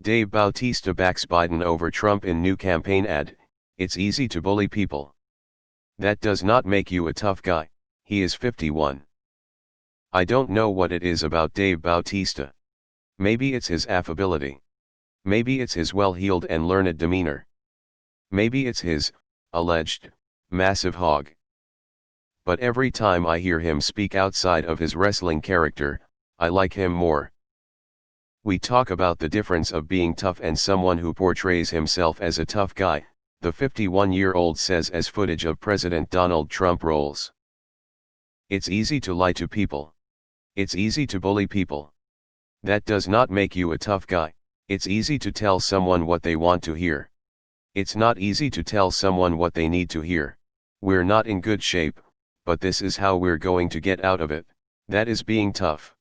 Dave Bautista backs Biden over Trump in new campaign ad. It's easy to bully people. That does not make you a tough guy. He is 51. I don't know what it is about Dave Bautista. Maybe it's his affability. Maybe it's his well-heeled and learned demeanor. Maybe it's his, alleged, massive hog. But every time I hear him speak outside of his wrestling character, I like him more. We talk about the difference of being tough and someone who portrays himself as a tough guy, the 51-year-old says as footage of President Donald Trump rolls. It's easy to lie to people. It's easy to bully people. That does not make you a tough guy. It's easy to tell someone what they want to hear. It's not easy to tell someone what they need to hear. We're not in good shape, but this is how we're going to get out of it. That is being tough.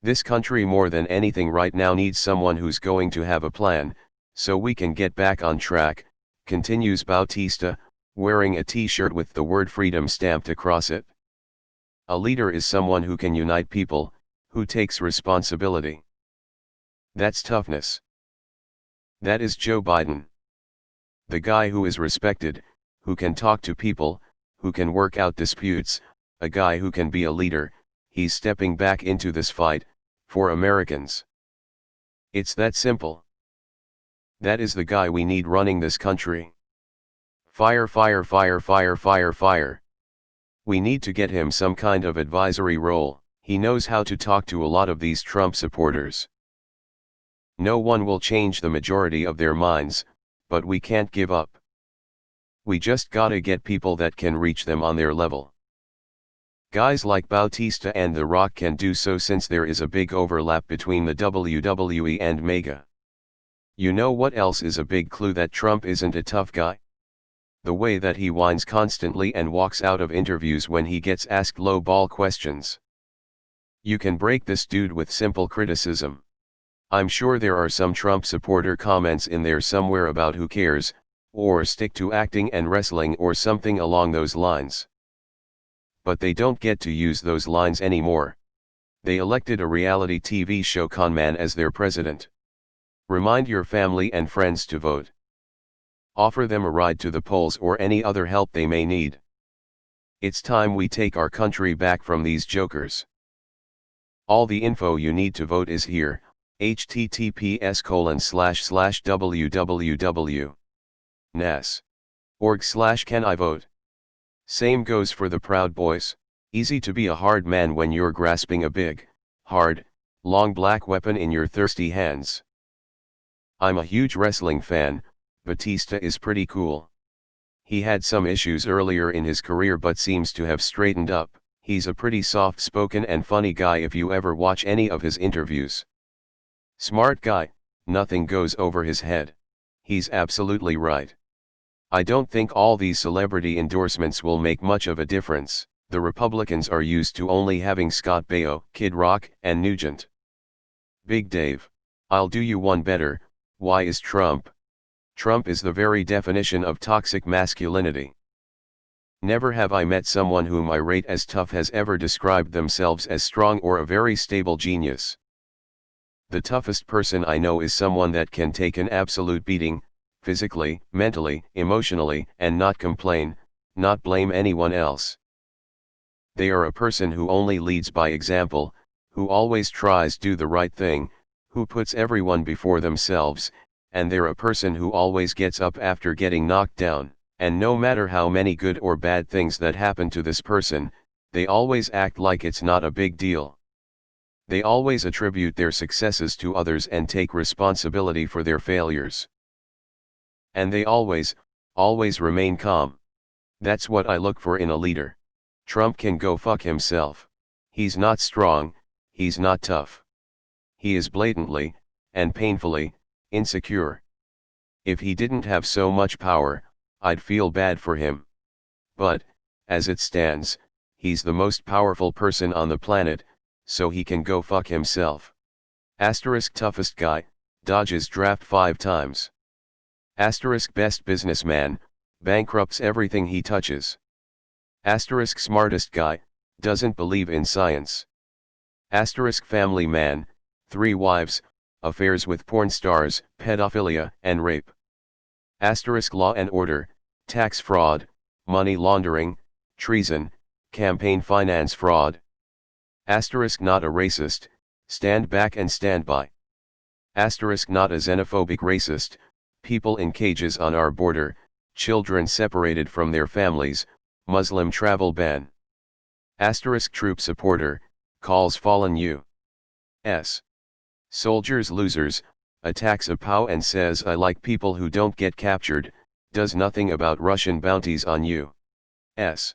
This country more than anything right now needs someone who's going to have a plan, so we can get back on track, continues Bautista, wearing a t-shirt with the word freedom stamped across it. A leader is someone who can unite people, who takes responsibility. That's toughness. That is Joe Biden. The guy who is respected, who can talk to people, who can work out disputes, a guy who can be a leader. He's stepping back into this fight, for Americans. It's that simple. That is the guy we need running this country. Fire, fire, fire, fire, fire, fire. We need to get him some kind of advisory role. He knows how to talk to a lot of these Trump supporters. No one will change the majority of their minds, but we can't give up. We just gotta get people that can reach them on their level. Guys like Bautista and The Rock can do so since there is a big overlap between the WWE and Mega. You know what else is a big clue that Trump isn't a tough guy? The way that he whines constantly and walks out of interviews when he gets asked low-ball questions. You can break this dude with simple criticism. I'm sure there are some Trump supporter comments in there somewhere about who cares, or stick to acting and wrestling or something along those lines. But they don't get to use those lines anymore. They elected a reality TV show conman as their president. Remind your family and friends to vote. Offer them a ride to the polls or any other help they may need. It's time we take our country back from these jokers. All the info you need to vote is here, https://www.nas.org/canivote. Same goes for the Proud Boys. Easy to be a hard man when you're grasping a big, hard, long black weapon in your thirsty hands. I'm a huge wrestling fan. Bautista is pretty cool. He had some issues earlier in his career but seems to have straightened up. He's a pretty soft-spoken and funny guy if you ever watch any of his interviews. Smart guy, nothing goes over his head. He's absolutely right. I don't think all these celebrity endorsements will make much of a difference. The Republicans are used to only having Scott Baio, Kid Rock, and Nugent. Big Dave. I'll do you one better. Why is Trump? Trump is the very definition of toxic masculinity. Never have I met someone whom I rate as tough has ever described themselves as strong or a very stable genius. The toughest person I know is someone that can take an absolute beating, physically, mentally, emotionally, and not complain, not blame anyone else. They are a person who only leads by example, who always tries do the right thing, who puts everyone before themselves, and they're a person who always gets up after getting knocked down, and no matter how many good or bad things that happen to this person, they always act like it's not a big deal. They always attribute their successes to others and take responsibility for their failures. And they always remain calm. That's what I look for in a leader. Trump can go fuck himself. He's not strong, he's not tough. He is blatantly, and painfully, insecure. If he didn't have so much power, I'd feel bad for him. But, as it stands, he's the most powerful person on the planet, so he can go fuck himself. Asterisk toughest guy, dodges draft 5 times. Asterisk best businessman, bankrupts everything he touches. Asterisk smartest guy, doesn't believe in science. Asterisk family man, 3 wives, affairs with porn stars, pedophilia, and rape. Asterisk law and order, tax fraud, money laundering, treason, campaign finance fraud. Asterisk not a racist, stand back and stand by. Asterisk not a xenophobic racist, people in cages on our border, children separated from their families, Muslim travel ban. Asterisk troop supporter, calls fallen U.S. soldiers losers, attacks a POW and says I like people who don't get captured, does nothing about Russian bounties on U.S.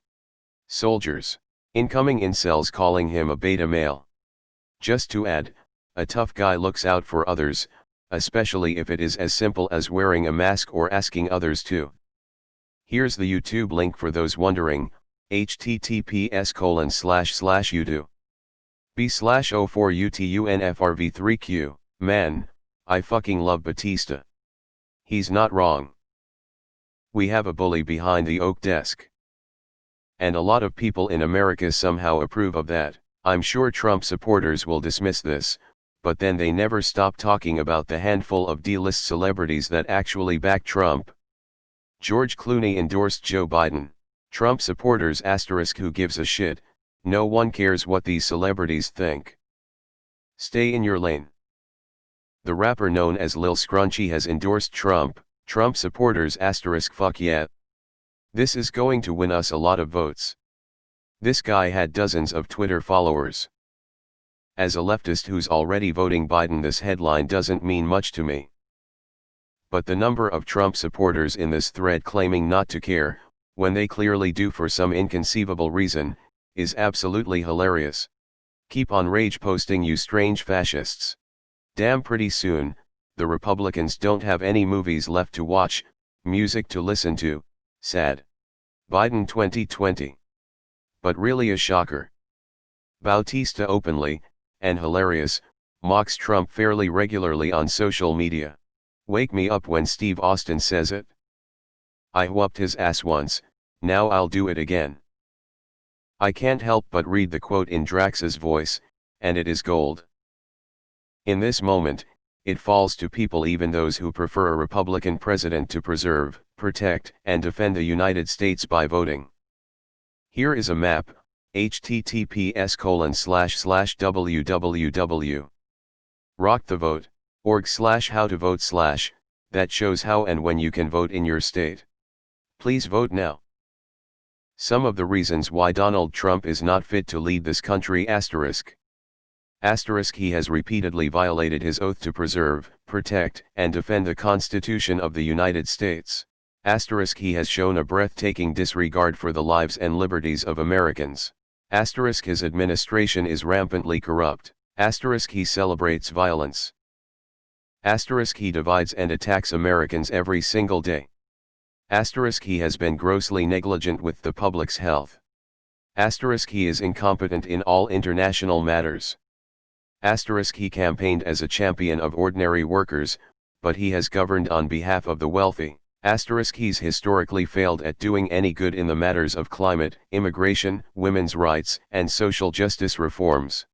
soldiers. Incoming incels calling him a beta male. Just to add, a tough guy looks out for others, especially if it is as simple as wearing a mask or asking others to. Here's the YouTube link for those wondering, https://youtube. b/04utunfrv3q, man, I fucking love Bautista. He's not wrong. We have a bully behind the oak desk. And a lot of people in America somehow approve of that. I'm sure Trump supporters will dismiss this, but then they never stop talking about the handful of D-list celebrities that actually back Trump. George Clooney endorsed Joe Biden. Trump supporters * who gives a shit, no one cares what these celebrities think. Stay in your lane. The rapper known as Lil Scrunchy has endorsed Trump. Trump supporters * fuck yeah. This is going to win us a lot of votes. This guy had dozens of Twitter followers. As a leftist who's already voting Biden, this headline doesn't mean much to me. But the number of Trump supporters in this thread claiming not to care, when they clearly do for some inconceivable reason, is absolutely hilarious. Keep on rage posting, you strange fascists. Damn, pretty soon, the Republicans don't have any movies left to watch, music to listen to, sad. Biden 2020. But really a shocker. Bautista openly, and hilarious, mocks Trump fairly regularly on social media. Wake me up when Steve Austin says it. I whooped his ass once, now I'll do it again. I can't help but read the quote in Drax's voice, and it is gold. In this moment, it falls to people, even those who prefer a Republican president, to preserve, protect, and defend the United States by voting. Here is a map, https://www. rockthevote.org/how-to-vote/ that shows how and when you can vote in your state. Please vote now. Some of the reasons why Donald Trump is not fit to lead this country ****. He has repeatedly violated his oath to preserve, protect, and defend the Constitution of the United States. ***. He has shown a breathtaking disregard for the lives and liberties of Americans. ***. His administration is rampantly corrupt. ***. He celebrates violence. ***. He divides and attacks Americans every single day. ***. He has been grossly negligent with the public's health. ***. He is incompetent in all international matters. ***. He campaigned as a champion of ordinary workers, but he has governed on behalf of the wealthy. ***. He's historically failed at doing any good in the matters of climate, immigration, women's rights, and social justice reforms.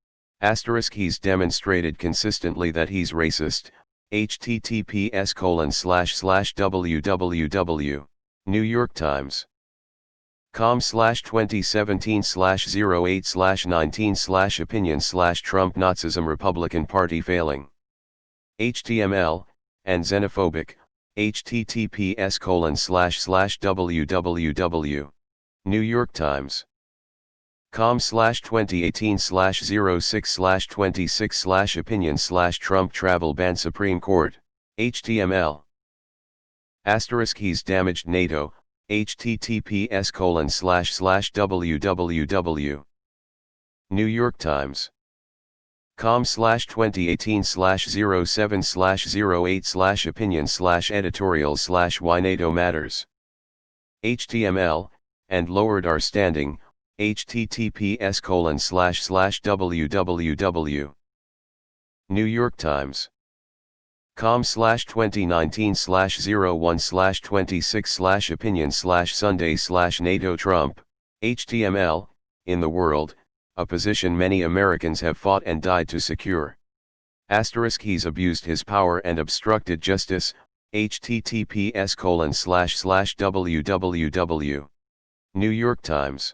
***. He's demonstrated consistently that he's racist. https://www. New York Times. com/2017/08/19/opinion/Trump Nazism Republican Party failing. HTML, and xenophobic, https://www. New York Times. com/2018/06/26/opinion/Trump travel ban Supreme Court. HTML. He's damaged NATO. https://www. New York Times. com/2018/07/08/opinion/editorial/why NATO matters. HTML, and lowered our standing. https://www. New York Times. com/2019/01/26/opinion/Sunday/NATO Trump. HTML, in the world, a position many Americans have fought and died to secure. Asterisk he's abused his power and obstructed justice, https://www. New York Times.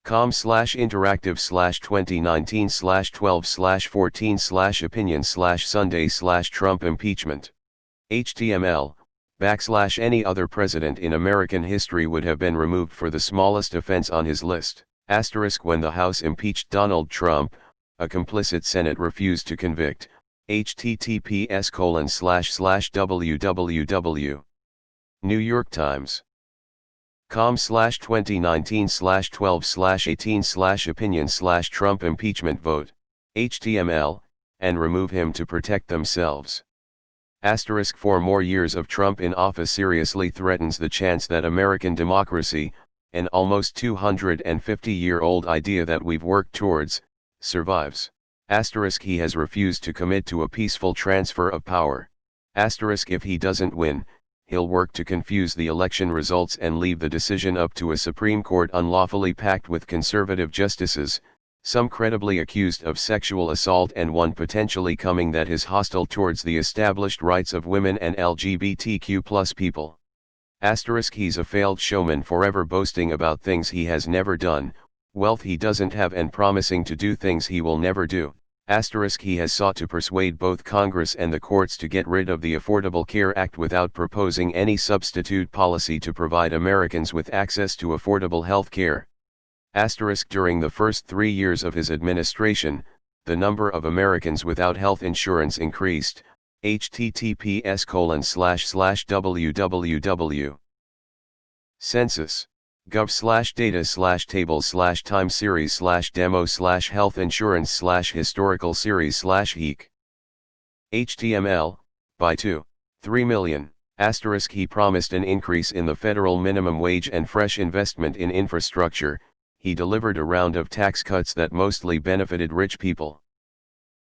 com/interactive/2019/12/14/opinion/Sunday/Trump impeachment. HTML, / any other president in American history would have been removed for the smallest offense on his list. Asterisk when the House impeached Donald Trump, a complicit Senate refused to convict. https://www. New York Times. com/2019/12/18/opinion/Trump impeachment vote. HTML, and remove him to protect themselves. Asterisk 4 more years of Trump in office seriously threatens the chance that American democracy, an almost 250-year-old idea that we've worked towards, survives. Asterisk he has refused to commit to a peaceful transfer of power. Asterisk if he doesn't win, he'll work to confuse the election results and leave the decision up to a Supreme Court unlawfully packed with conservative justices, some credibly accused of sexual assault and one potentially coming that is hostile towards the established rights of women and LGBTQ+ people. Asterisk he's a failed showman forever boasting about things he has never done, wealth he doesn't have and promising to do things he will never do. Asterisk he has sought to persuade both Congress and the courts to get rid of the Affordable Care Act without proposing any substitute policy to provide Americans with access to affordable health care. Asterisk during the first 3 years of his administration, the number of Americans without health insurance increased. https://www. Census. gov/data/tables/time series/demo/health insurance/historical series/heek. HTML, by 3 million. Asterisk he promised an increase in the federal minimum wage and fresh investment in infrastructure, he delivered a round of tax cuts that mostly benefited rich people.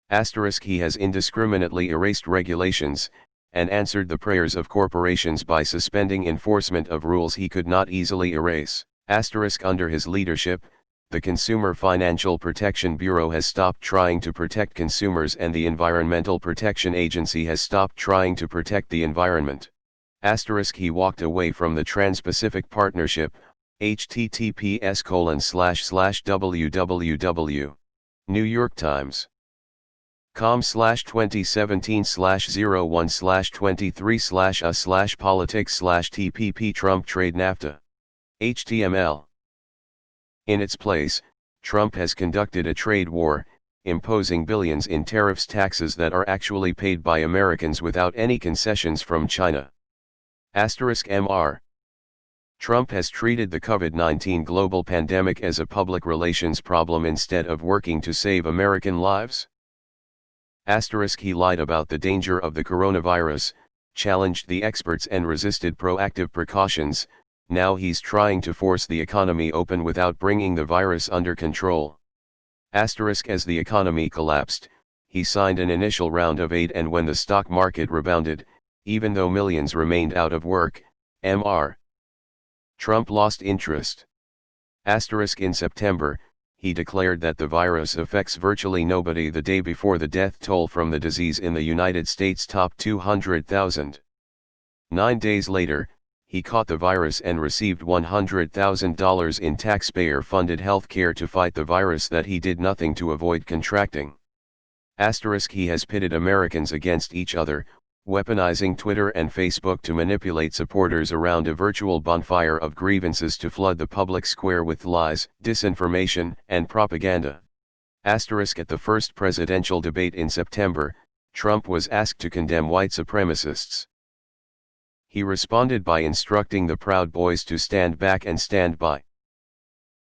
Asterisk he has indiscriminately erased regulations, and answered the prayers of corporations by suspending enforcement of rules he could not easily erase. Asterisk under his leadership, the Consumer Financial Protection Bureau has stopped trying to protect consumers and the Environmental Protection Agency has stopped trying to protect the environment. Asterisk he walked away from the Trans-Pacific Partnership, https://www. New York Times. com/2017/01/23/a/politics/TPP Trump trade NAFTA. HTML. In its place, Trump has conducted a trade war, imposing billions in tariffs taxes that are actually paid by Americans without any concessions from China. *MR. Trump has treated the COVID-19 global pandemic as a public relations problem instead of working to save American lives. He lied about the danger of the coronavirus, challenged the experts and resisted proactive precautions. Now he's trying to force the economy open without bringing the virus under control. As the economy collapsed, he signed an initial round of aid, and when the stock market rebounded, even though millions remained out of work, Mr. Trump lost interest. In September, he declared that the virus affects virtually nobody. The day before, the death toll from the disease in the United States topped 200,000. 9 days later, he caught the virus and received $100,000 in taxpayer-funded health care to fight the virus that he did nothing to avoid contracting. He has pitted Americans against each other, weaponizing Twitter and Facebook to manipulate supporters around a virtual bonfire of grievances to flood the public square with lies, disinformation, and propaganda. At the first presidential debate in September, Trump was asked to condemn white supremacists. He responded by instructing the Proud Boys to stand back and stand by.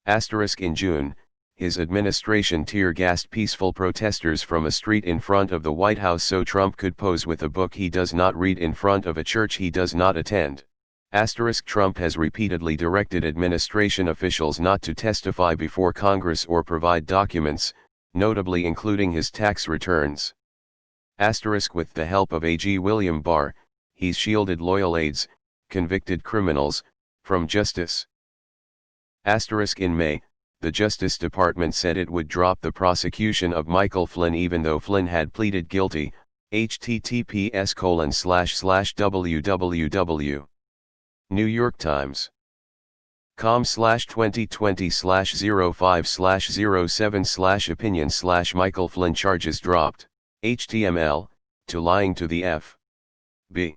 In June, his administration tear-gassed peaceful protesters from a street in front of the White House so Trump could pose with a book he does not read in front of a church he does not attend. Trump has repeatedly directed administration officials not to testify before Congress or provide documents, notably including his tax returns. With the help of AG William Barr, he's shielded loyal aides, convicted criminals, from justice. In May, the Justice Department said it would drop the prosecution of Michael Flynn even though Flynn had pleaded guilty. https://www. New York Times. com/2020/05/07/opinion/ Michael Flynn charges dropped. HTML, to lying to the FBI.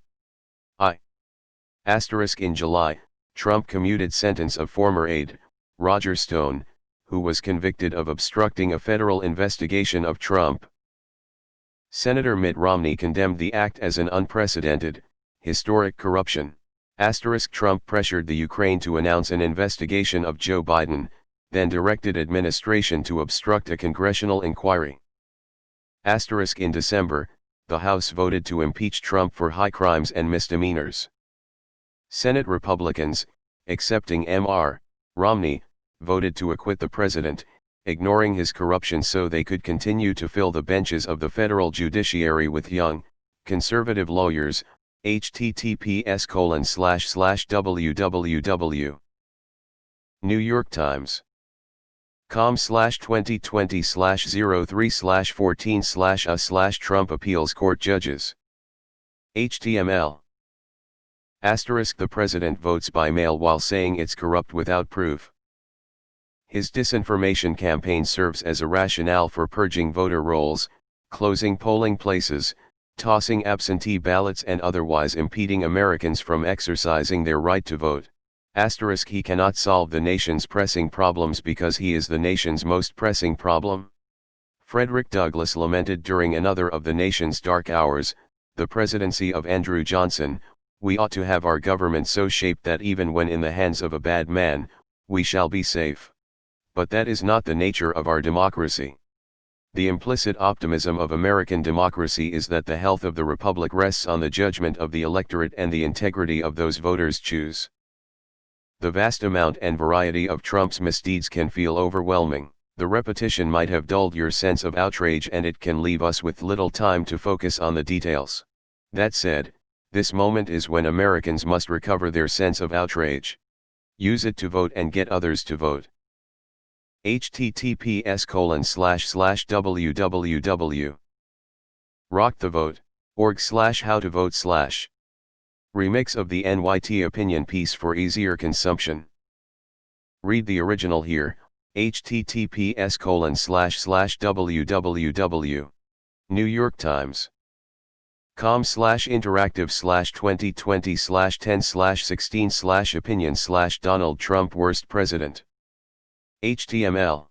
In July, Trump commuted sentence of former aide, Roger Stone, who was convicted of obstructing a federal investigation of Trump. Senator Mitt Romney condemned the act as an unprecedented, historic corruption. Trump pressured the Ukraine to announce an investigation of Joe Biden, then directed administration to obstruct a congressional inquiry. In December, the House voted to impeach Trump for high crimes and misdemeanors. Senate Republicans, excepting Mr. Romney, voted to acquit the president, ignoring his corruption so they could continue to fill the benches of the federal judiciary with young, conservative lawyers. https://www. New York Times. com/2020/03/14/a/Trump appeals court judges. HTML. The president votes by mail while saying it's corrupt without proof. His disinformation campaign serves as a rationale for purging voter rolls, closing polling places, tossing absentee ballots and otherwise impeding Americans from exercising their right to vote. He cannot solve the nation's pressing problems because he is the nation's most pressing problem. Frederick Douglass lamented during another of the nation's dark hours, the presidency of Andrew Johnson, "We ought to have our government so shaped that even when in the hands of a bad man, we shall be safe. But that is not the nature of our democracy. The implicit optimism of American democracy is that the health of the republic rests on the judgment of the electorate and the integrity of those voters choose." The vast amount and variety of Trump's misdeeds can feel overwhelming. The repetition might have dulled your sense of outrage and it can leave us with little time to focus on the details. That said, this moment is when Americans must recover their sense of outrage. Use it to vote and get others to vote. https://www. rockthevote.org/how-to-vote/ Remix of the NYT opinion piece for easier consumption. Read the original here, https://www. New York Times. com/interactive/2020/10/16/opinion/Donald Trump worst president. HTML.